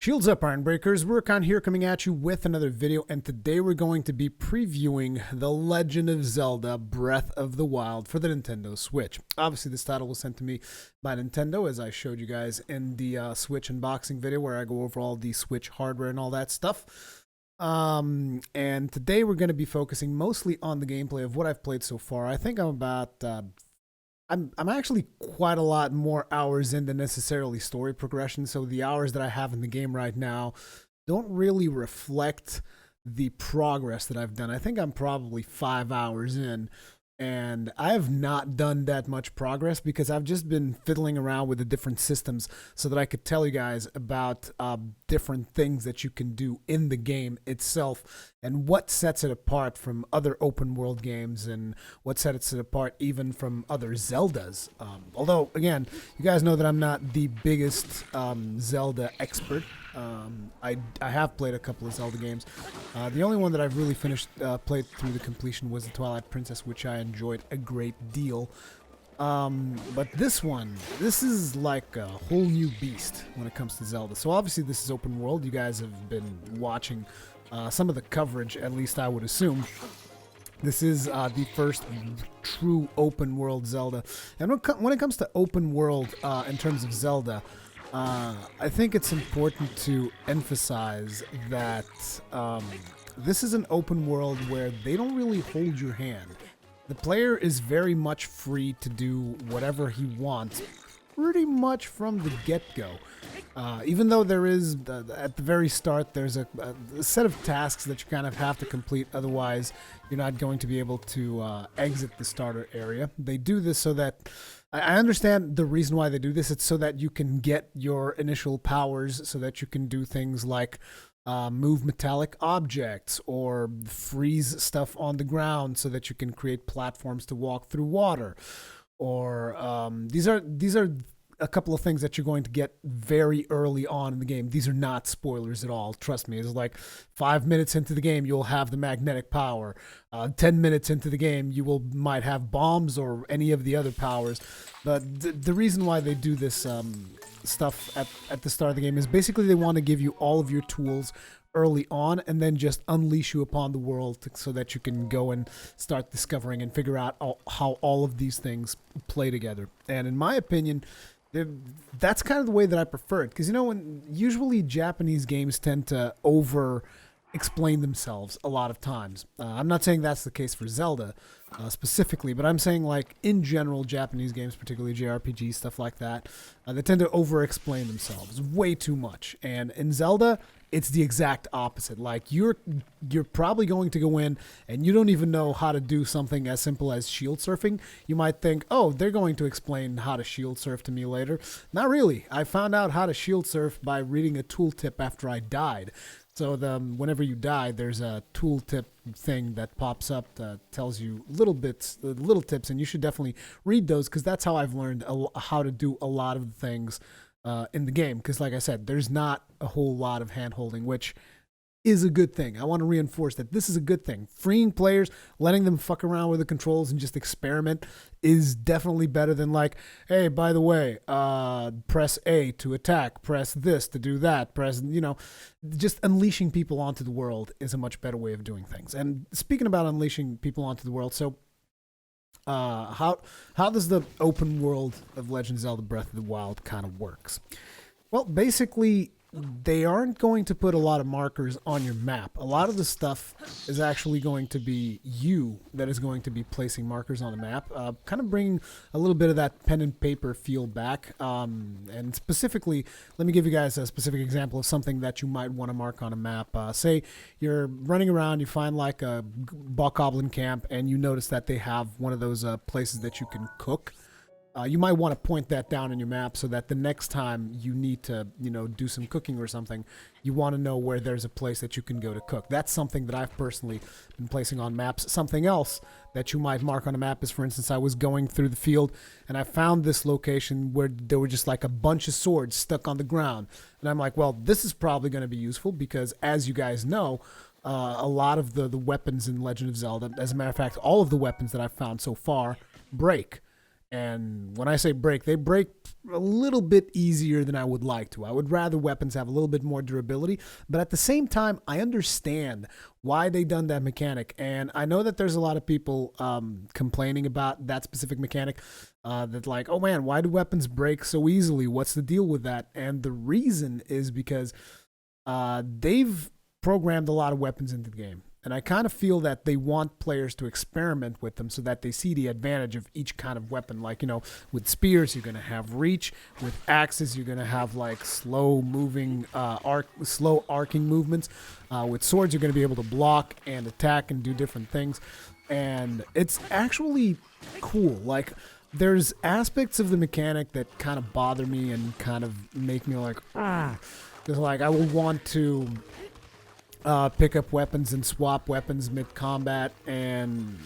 Shields up, Iron Breakers. Rurikon here coming at you with another video, and today we're going to be previewing The Legend of Zelda Breath of the Wild for the Nintendo Switch. Obviously, this title was sent to me by Nintendo, as I showed you guys in the Switch unboxing video where I go over all the Switch hardware and all that stuff. And today we're going to be focusing mostly on the gameplay of what I've played so far. I think I'm about I'm actually quite a lot more hours into necessarily story progression, so the hours that I have in the game right now don't really reflect the progress that I've done. I think I'm probably 5 hours in, and I have not done that much progress because I've just been fiddling around with the different systems so that I could tell you guys about different things that you can do in the game itself and what sets it apart from other open world games and what sets it apart even from other Zeldas. Although, again, you guys know that I'm not the biggest Zelda expert. I have played a couple of Zelda games. The only one that I've really played through the completion was the Twilight Princess, which I enjoyed a great deal. But this is like a whole new beast when it comes to Zelda. So obviously this is open world. You guys have been watching some of the coverage, at least I would assume. This is the first true open world Zelda. And when it comes to open world in terms of Zelda, I think it's important to emphasize that this is an open world where they don't really hold your hand. The player is very much free to do whatever he wants, pretty much from the get-go. Even though there is, at the very start, there's a set of tasks that you kind of have to complete, otherwise you're not going to be able to exit the starter area. They do this so that, I understand the reason why they do this, it's so that you can get your initial powers, so that you can do things like move metallic objects or freeze stuff on the ground so that you can create platforms to walk through water. Or these are a couple of things that you're going to get very early on in the game. These are not spoilers at all. Trust me. It's like 5 minutes into the game, you'll have the magnetic power. 10 minutes into the game, you might have bombs or any of the other powers. But the reason why they do this stuff at the start of the game is basically they want to give you all of your tools early on and then just unleash you upon the world so that you can go and start discovering and figure out how all of these things play together. And in my opinion, that's kind of the way that I prefer it, because when usually Japanese games tend to over explain themselves a lot of times. I'm not saying that's the case for Zelda specifically, but I'm saying like in general Japanese games, particularly JRPGs, stuff like that, they tend to over explain themselves way too much. And in Zelda, it's the exact opposite. Like you're probably going to go in and you don't even know how to do something as simple as shield surfing. You might think, oh, they're going to explain how to shield surf to me later. Not really. I found out how to shield surf by reading a tooltip after I died. So whenever you die, there's a tooltip thing that pops up that tells you little tips, and you should definitely read those, because that's how I've learned how to do a lot of the things in the game. Because like I said, there's not a whole lot of hand-holding, which is a good thing. I want to reinforce that this is a good thing. Freeing players, letting them fuck around with the controls and just experiment is definitely better than like, hey, by the way, press A to attack, press this to do that, just unleashing people onto the world is a much better way of doing things. And speaking about unleashing people onto the world, so how does the open world of Legend of Zelda Breath of the Wild kind of works? Well, basically, they aren't going to put a lot of markers on your map. A lot of the stuff is actually going to be you that is going to be placing markers on the map, kind of bringing a little bit of that pen and paper feel back. And specifically, let me give you guys a specific example of something that you might want to mark on a map. Say you're running around, you find like a Bokoblin camp, and you notice that they have one of those places that you can cook. You might want to point that down on your map so that the next time you need to, do some cooking or something, you want to know where there's a place that you can go to cook. That's something that I've personally been placing on maps. Something else that you might mark on a map is, for instance, I was going through the field and I found this location where there were just like a bunch of swords stuck on the ground. And I'm like, well, this is probably going to be useful because, as you guys know, a lot of the weapons in Legend of Zelda, as a matter of fact, all of the weapons that I've found so far break. And when I say break, they break a little bit easier than I would like to. I would rather weapons have a little bit more durability, but at the same time, I understand why they done that mechanic. And I know that there's a lot of people complaining about that specific mechanic. That like, oh man, why do weapons break so easily? What's the deal with that? And the reason is because they've programmed a lot of weapons into the game. And I kind of feel that they want players to experiment with them so that they see the advantage of each kind of weapon. Like, with spears, you're going to have reach. With axes, you're going to have like slow moving, slow arcing movements. With swords, you're going to be able to block and attack and do different things. And it's actually cool. Like, there's aspects of the mechanic that kind of bother me and kind of make me like, because like I will want to pick up weapons and swap weapons mid-combat, and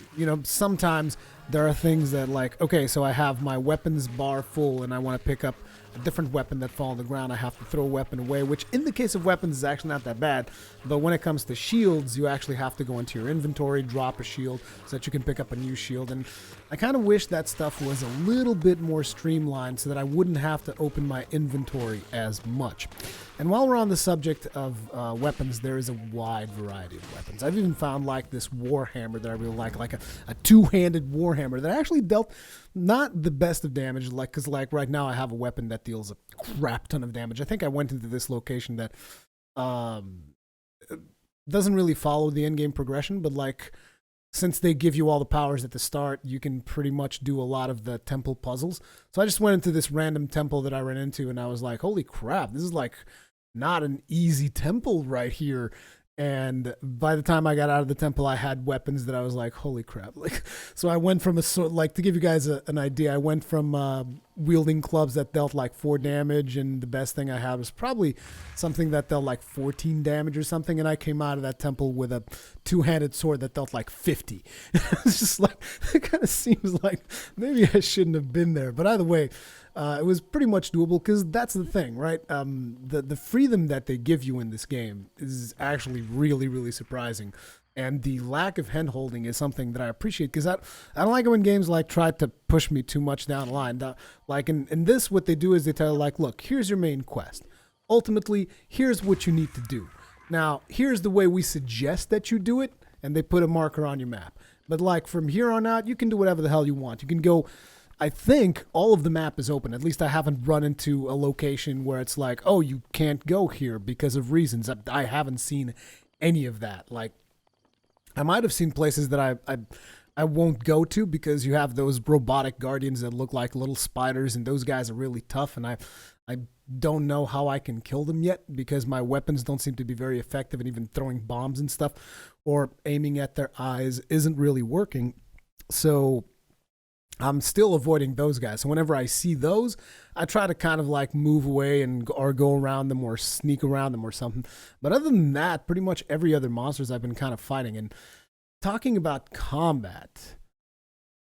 sometimes there are things that like, okay, so I have my weapons bar full and I want to pick up a different weapon that fall on the ground. I have to throw a weapon away, which in the case of weapons is actually not that bad, but when it comes to shields, you actually have to go into your inventory, drop a shield so that you can pick up a new shield. And I kind of wish that stuff was a little bit more streamlined so that I wouldn't have to open my inventory as much. And while we're on the subject of weapons, there is a wide variety of weapons. I've even found like this warhammer that I really like a two-handed warhammer that actually dealt not the best of damage, like because like right now I have a weapon that deals a crap ton of damage. I think I went into this location that doesn't really follow the in-game progression, but like since they give you all the powers at the start, you can pretty much do a lot of the temple puzzles. So I just went into this random temple that I ran into, and I was like, holy crap, this is like not an easy temple right here. And by the time I got out of the temple, I had weapons that I was like, holy crap. Like, so I went from to give you guys an idea, I went from wielding clubs that dealt like 4 damage, and the best thing I had was probably something that dealt like 14 damage or something, and I came out of that temple with a two-handed sword that dealt like 50. It's just like, it kind of seems like maybe I shouldn't have been there. But either way, it was pretty much doable, because that's the thing, right? The freedom that they give you in this game is actually really, really surprising. And the lack of hand-holding is something that I appreciate, because I don't like it when games like try to push me too much down the line. Like in this, what they do is they tell you, like, look, here's your main quest. Ultimately, here's what you need to do. Now, here's the way we suggest that you do it, and they put a marker on your map. But like from here on out, you can do whatever the hell you want. You can go, I think all of the map is open. At least I haven't run into a location where it's like, oh, you can't go here because of reasons. I haven't seen any of that. Like, I might have seen places that I won't go to because you have those robotic guardians that look like little spiders, and those guys are really tough, and I don't know how I can kill them yet because my weapons don't seem to be very effective, and even throwing bombs and stuff or aiming at their eyes isn't really working. So I'm still avoiding those guys. So whenever I see those, I try to kind of like move away or go around them or sneak around them or something. But other than that, pretty much every other monsters I've been kind of fighting. And talking about combat,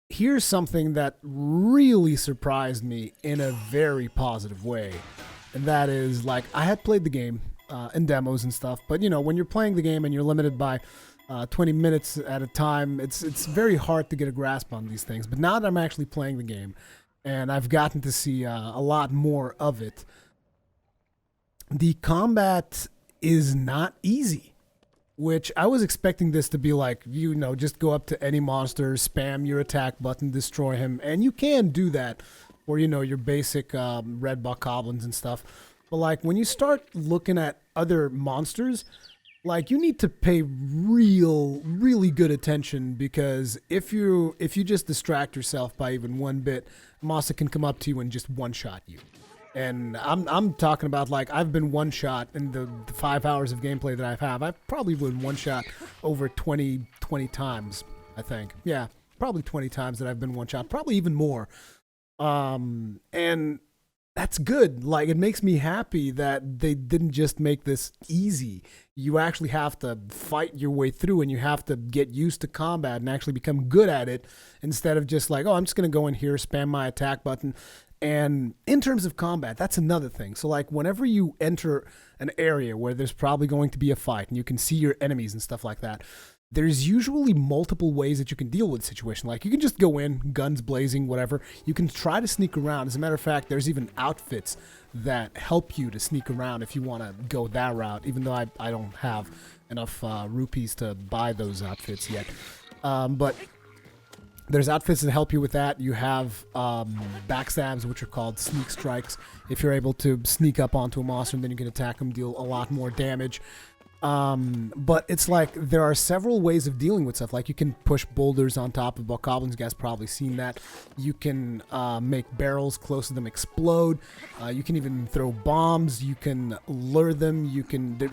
here's something that really surprised me in a very positive way. And that is, like, I had played the game in demos and stuff, but when you're playing the game and you're limited by 20 minutes at a time, it's very hard to get a grasp on these things. But now that I'm actually playing the game and I've gotten to see a lot more of it, the combat is not easy, which I was expecting this to be like, just go up to any monster, spam your attack button, destroy him, and you can do that for, your basic red buck goblins and stuff. But like when you start looking at other monsters, like you need to pay really good attention, because if you just distract yourself by even one bit, a monster can come up to you and just one-shot you. And I'm talking about, like, I've been one-shot in the 5 hours of gameplay that I've probably been one-shot over 20 times, I think. Yeah, probably 20 times that I've been one-shot, probably even more. And that's good. Like, it makes me happy that they didn't just make this easy. You actually have to fight your way through, and you have to get used to combat and actually become good at it, instead of just like, oh, I'm just going to go in here, spam my attack button. And in terms of combat, that's another thing. So like whenever you enter an area where there's probably going to be a fight and you can see your enemies and stuff like that, there's usually multiple ways that you can deal with a situation. Like, you can just go in, guns blazing, whatever. You can try to sneak around. As a matter of fact, there's even outfits that help you to sneak around if you want to go that route, even though I don't have enough rupees to buy those outfits yet. But there's outfits that help you with that. You have backstabs, which are called sneak strikes. If you're able to sneak up onto a monster and then you can attack them, deal a lot more damage. But it's like there are several ways of dealing with stuff. Like, you can push boulders on top of bokoblins. You guys probably seen that. You can make barrels close to them explode. You can even throw bombs. You can lure them. You can.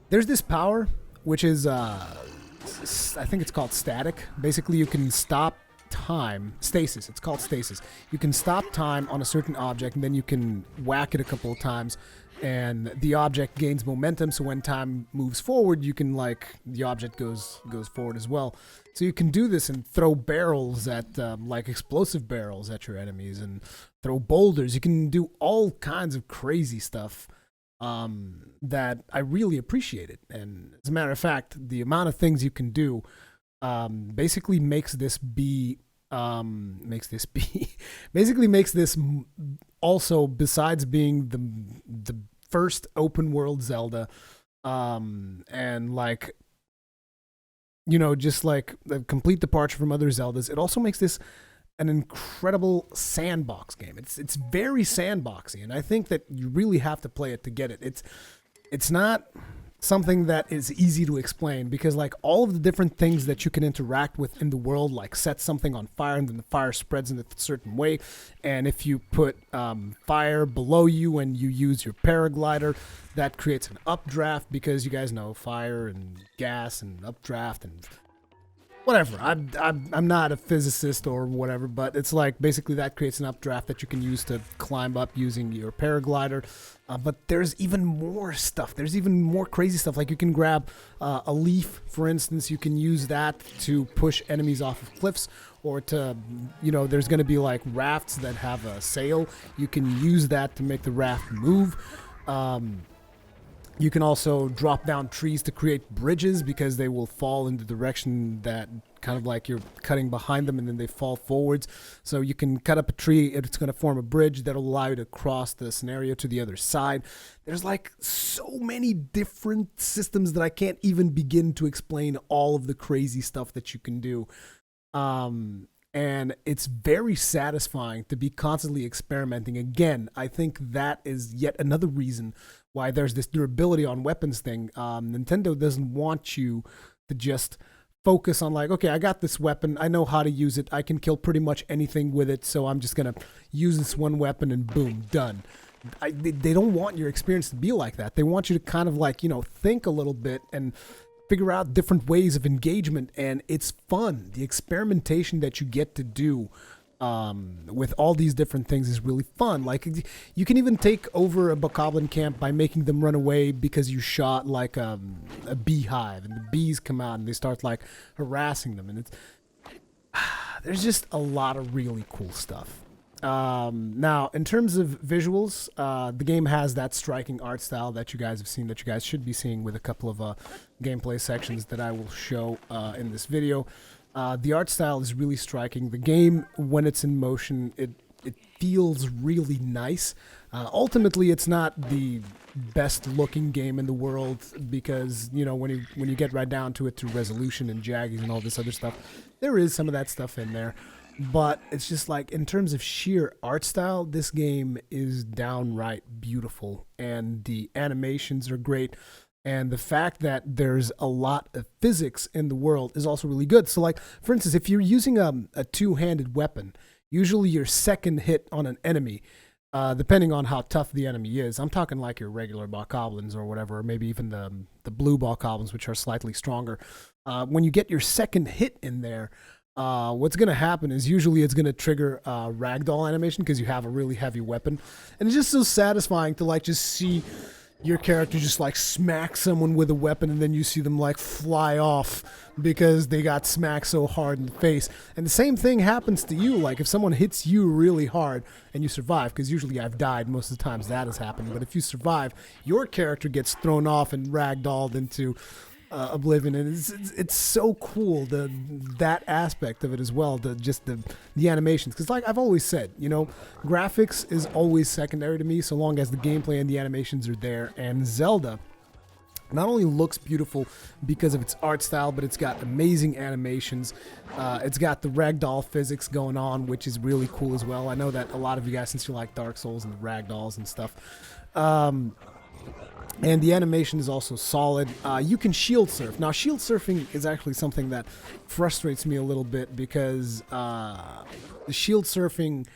There's this power which is I think it's called static. Basically, you can stop time. Stasis. It's called stasis. You can stop time on a certain object, and then you can whack it a couple of times, and the object gains momentum. So when time moves forward, you can, like, the object goes forward as well. So you can do this and throw barrels at like explosive barrels at your enemies, and throw boulders. You can do all kinds of crazy stuff that I really appreciated. And as a matter of fact, the amount of things you can do basically makes this also, besides being the first open world Zelda, and, like, you know, just like a complete departure from other Zeldas, it also makes this an incredible sandbox game. It's very sandboxy, and I think that you really have to play it to get it. It's not something that is easy to explain, because, like, all of the different things that you can interact with in the world, like set something on fire and then the fire spreads in a certain way, and if you put fire below you and you use your paraglider, that creates an updraft, because you guys know fire and gas and updraft and whatever. I'm not a physicist or whatever, but it's like basically that creates an updraft that you can use to climb up using your paraglider. But there's even more stuff. There's even more crazy stuff. Like, you can grab a leaf, for instance. You can use that to push enemies off of cliffs, or to, you know, there's going to be like rafts that have a sail. You can use that to make the raft move. You can also drop down trees to create bridges, because they will fall in the direction that kind of like you're cutting behind them, and then they fall forwards. So you can cut up a tree, it's going to form a bridge that'll allow you to cross the scenario to the other side. There's like so many different systems that I can't even begin to explain all of the crazy stuff that you can do. And it's very satisfying to be constantly experimenting. Again, I think that is yet another reason why there's this durability on weapons thing. Nintendo doesn't want you to just focus on, like, okay, I got this weapon, I know how to use it, I can kill pretty much anything with it, so I'm just going to use this one weapon and boom, done. They don't want your experience to be like that. They want you to kind of, like, you know, think a little bit and figure out different ways of engagement, and it's fun. The experimentation that you get to do with all these different things is really fun. Like, you can even take over a bokoblin camp by making them run away because you shot like a beehive, and the bees come out and they start like harassing them, and it's there's just a lot of really cool stuff. Now, in terms of visuals, the game has that striking art style that you guys have seen, that you guys should be seeing with a couple of gameplay sections that I will show in this video. The art style is really striking. The game, when it's in motion, it feels really nice. Ultimately, it's not the best looking game in the world, because, you know, when you get right down to it, through resolution and jagging and all this other stuff, there is some of that stuff in there. But it's just like, in terms of sheer art style, this game is downright beautiful, and the animations are great. And the fact that there's a lot of physics in the world is also really good. So, like, for instance, if you're using a two-handed weapon, usually your second hit on an enemy, depending on how tough the enemy is, I'm talking like your regular bokoblins or whatever, or maybe even the blue bokoblins, which are slightly stronger. When you get your second hit in there, what's going to happen is usually it's going to trigger ragdoll animation, because you have a really heavy weapon. And it's just so satisfying to, like, just see your character just, like, smack someone with a weapon, and then you see them, like, fly off because they got smacked so hard in the face. And the same thing happens to you. Like, if someone hits you really hard and you survive, because usually I've died most of the times that has happened, but if you survive, your character gets thrown off and ragdolled into Oblivion, and it's so cool that aspect of it as well. The animations, because like I've always said, graphics is always secondary to me, so long as the gameplay and the animations are there. And Zelda not only looks beautiful because of its art style, but it's got amazing animations. It's got the ragdoll physics going on, which is really cool as well. I know that a lot of you guys, since you like Dark Souls and the ragdolls and stuff, and the animation is also solid. You can shield surf. Now, shield surfing is actually something that frustrates me a little bit because the shield surfing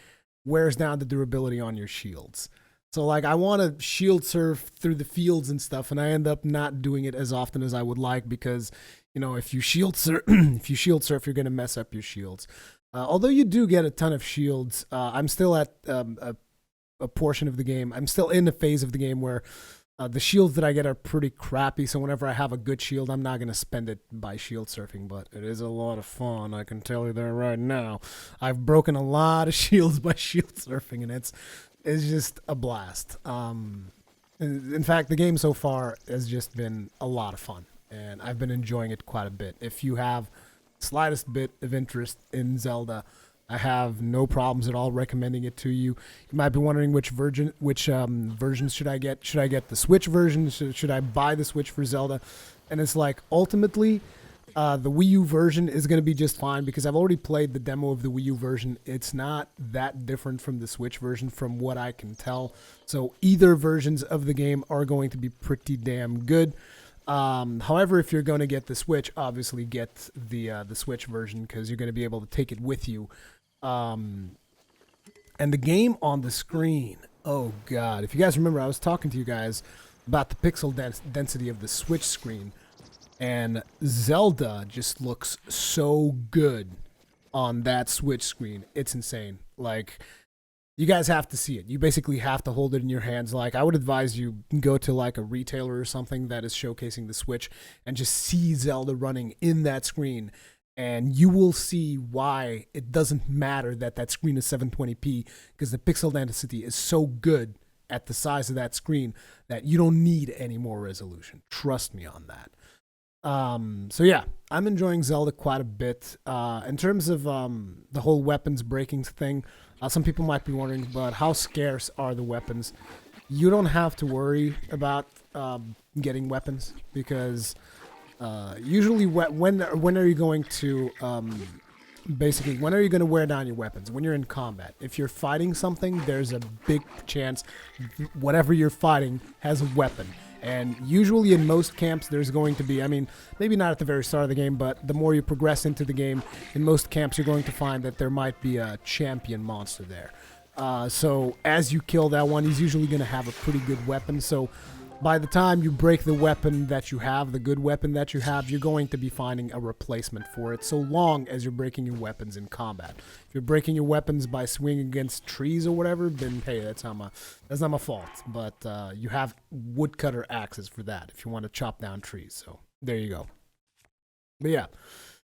wears down the durability on your shields. So, like, I want to shield surf through the fields and stuff, and I end up not doing it as often as I would like because, if you shield surf, you're going to mess up your shields. Although you do get a ton of shields, I'm still at a portion of the game. I'm still in the phase of the game where the shields that I get are pretty crappy, so whenever I have a good shield, I'm not going to spend it by shield surfing, but it is a lot of fun, I can tell you that right now. I've broken a lot of shields by shield surfing, and it's just a blast. In fact, the game so far has just been a lot of fun, and I've been enjoying it quite a bit. If you have the slightest bit of interest in Zelda, I have no problems at all recommending it to you. You might be wondering which versions should I get. Should I get the Switch version? Should I buy the Switch for Zelda? And it's like, ultimately, the Wii U version is going to be just fine because I've already played the demo of the Wii U version. It's not that different from the Switch version from what I can tell. So either versions of the game are going to be pretty damn good. However, if you're going to get the Switch, obviously get the Switch version because you're going to be able to take it with you. And the game on the screen, oh god, if you guys remember, I was talking to you guys about the pixel density of the Switch screen, and Zelda just looks so good on that Switch screen. It's insane. Like, you guys have to see it. You basically have to hold it in your hands. Like, I would advise you go to like a retailer or something that is showcasing the Switch and just see Zelda running in that screen. And you will see why it doesn't matter that screen is 720p, because the pixel density is so good at the size of that screen that you don't need any more resolution. Trust me on that. So yeah, I'm enjoying Zelda quite a bit. In terms of the whole weapons breaking thing, some people might be wondering, but how scarce are the weapons? You don't have to worry about getting weapons because usually when are you going to basically when are you going to wear down your weapons? When you're in combat. If you're fighting something, there's a big chance whatever you're fighting has a weapon. And usually in most camps there's going to be, I mean, maybe not at the very start of the game, but the more you progress into the game, in most camps you're going to find that there might be a champion monster there. So as you kill that one, he's usually going to have a pretty good weapon. So by the time you break the weapon that you have, the good weapon that you have, you're going to be finding a replacement for it, so long as you're breaking your weapons in combat. If you're breaking your weapons by swinging against trees or whatever, then hey, that's not my fault. But you have woodcutter axes for that if you want to chop down trees. So there you go. But yeah,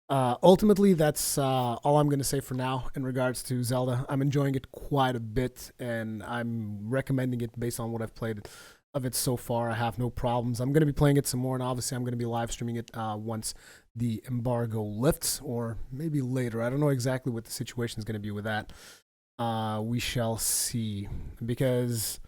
ultimately that's all I'm going to say for now in regards to Zelda. I'm enjoying it quite a bit, and I'm recommending it based on what I've played of it so far. I have no problems. I'm going to be playing it some more, and obviously I'm going to be live streaming it once the embargo lifts, or maybe later. I don't know exactly what the situation is going to be with that. We shall see, because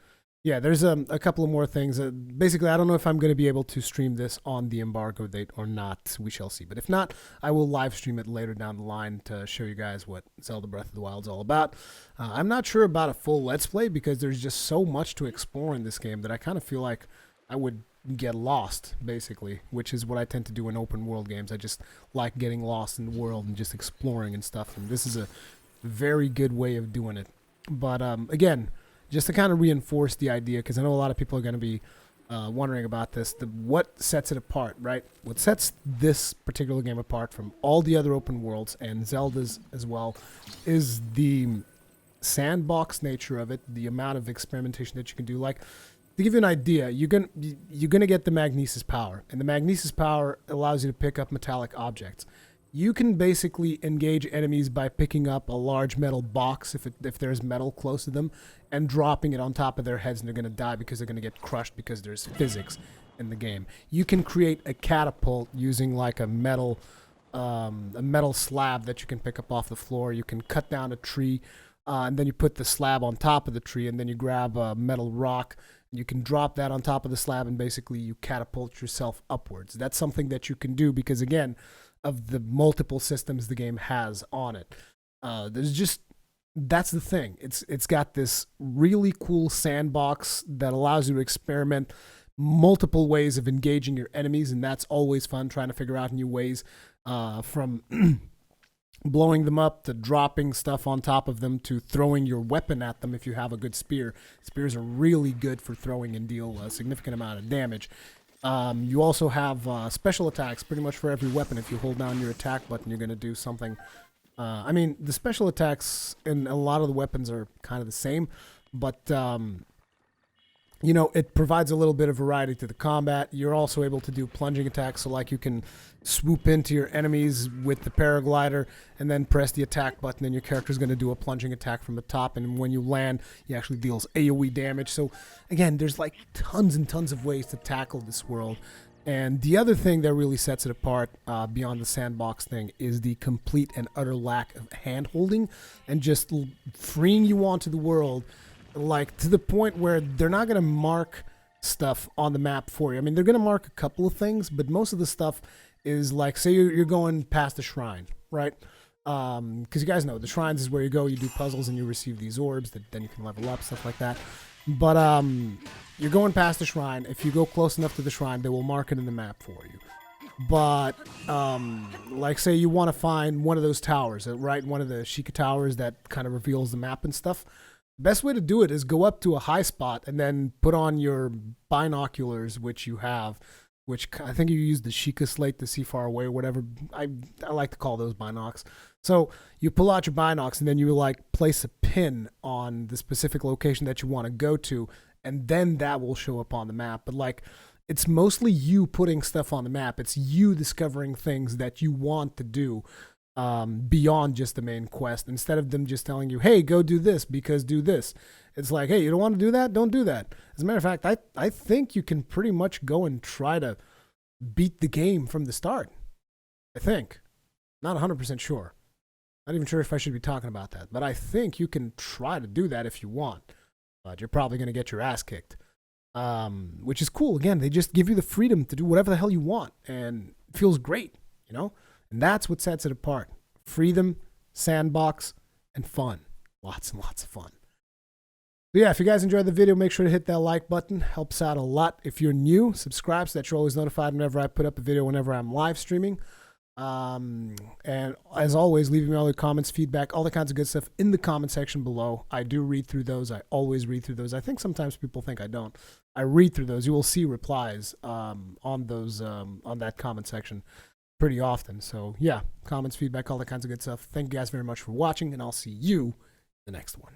yeah, there's a couple of more things. Basically, I don't know if I'm going to be able to stream this on the embargo date or not. We shall see. But if not, I will live stream it later down the line to show you guys what Zelda Breath of the Wild is all about. I'm not sure about a full Let's Play because there's just so much to explore in this game that I kind of feel like I would get lost, basically, which is what I tend to do in open world games. I just like getting lost in the world and just exploring and stuff. And this is a very good way of doing it. But again, just to kind of reinforce the idea, because I know a lot of people are going to be wondering about this, what sets it apart, right? What sets this particular game apart from all the other open worlds and Zelda's as well is the sandbox nature of it, the amount of experimentation that you can do. Like, to give you an idea, you're gonna get the magnesis power, and the magnesis power allows you to pick up metallic objects. You can basically engage enemies by picking up a large metal box if there's metal close to them and dropping it on top of their heads, and they're going to die because they're going to get crushed because there's physics. in the game. You can create a catapult using like a metal slab that you can pick up off the floor. You can cut down a tree, and then you put the slab on top of the tree, and then you grab a metal rock. You can drop that on top of the slab, and basically you catapult yourself upwards. That's something that you can do because, again, of the multiple systems the game has on it. That's the thing. It's got this really cool sandbox that allows you to experiment multiple ways of engaging your enemies, and that's always fun, trying to figure out new ways, from blowing them up to dropping stuff on top of them to throwing your weapon at them if you have a good spear. Spears are really good for throwing and deal a significant amount of damage. You also have special attacks pretty much for every weapon. If you hold down your attack button, you're going to do something. I mean, the special attacks in a lot of the weapons are kind of the same, but you know, it provides a little bit of variety to the combat. You're also able to do plunging attacks, so like you can swoop into your enemies with the paraglider and then press the attack button, and your character's going to do a plunging attack from the top, and when you land, he actually deals AoE damage. So again, there's like tons and tons of ways to tackle this world. And the other thing that really sets it apart, beyond the sandbox thing, is the complete and utter lack of hand-holding and just freeing you onto the world, like to the point where they're not going to mark stuff on the map for you. I mean, they're going to mark a couple of things, but most of the stuff is like, say you're going past a shrine, right? Because you guys know the shrines is where you go, you do puzzles, and you receive these orbs that then you can level up, stuff like that. But you're going past the shrine. If you go close enough to the shrine, they will mark it in the map for you. But like, say you want to find one of those towers, right? One of the Sheikah towers that kind of reveals the map and stuff. Best way to do it is go up to a high spot and then put on your binoculars, which you have, which I think you use the Sheikah slate to see far away or whatever. I like to call those binocs. So you pull out your binocs and then you like place a pin on the specific location that you want to go to, and then that will show up on the map. But like, it's mostly you putting stuff on the map. It's you discovering things that you want to do, beyond just the main quest, instead of them just telling you, hey, go do this because do this. It's like, hey, you don't want to do that? Don't do that. As a matter of fact, I think you can pretty much go and try to beat the game from the start. I think. Not 100% sure. Not even sure if I should be talking about that, but I think you can try to do that if you want. But you're probably going to get your ass kicked, which is cool. Again, they just give you the freedom to do whatever the hell you want, and it feels great, you know? And that's what sets it apart. Freedom, sandbox, and fun. Lots and lots of fun. So yeah, if you guys enjoyed the video, make sure to hit that like button. Helps out a lot. If you're new, subscribe so that you're always notified whenever I put up a video, whenever I'm live streaming. And as always, leave me all your comments, feedback, all the kinds of good stuff in the comment section below. I do read through those. I always read through those. I think sometimes people think I don't. I read through those. You will see replies on those on that comment section pretty often. So yeah, comments, feedback, all that kinds of good stuff. Thank you guys very much for watching, and I'll see you in the next one.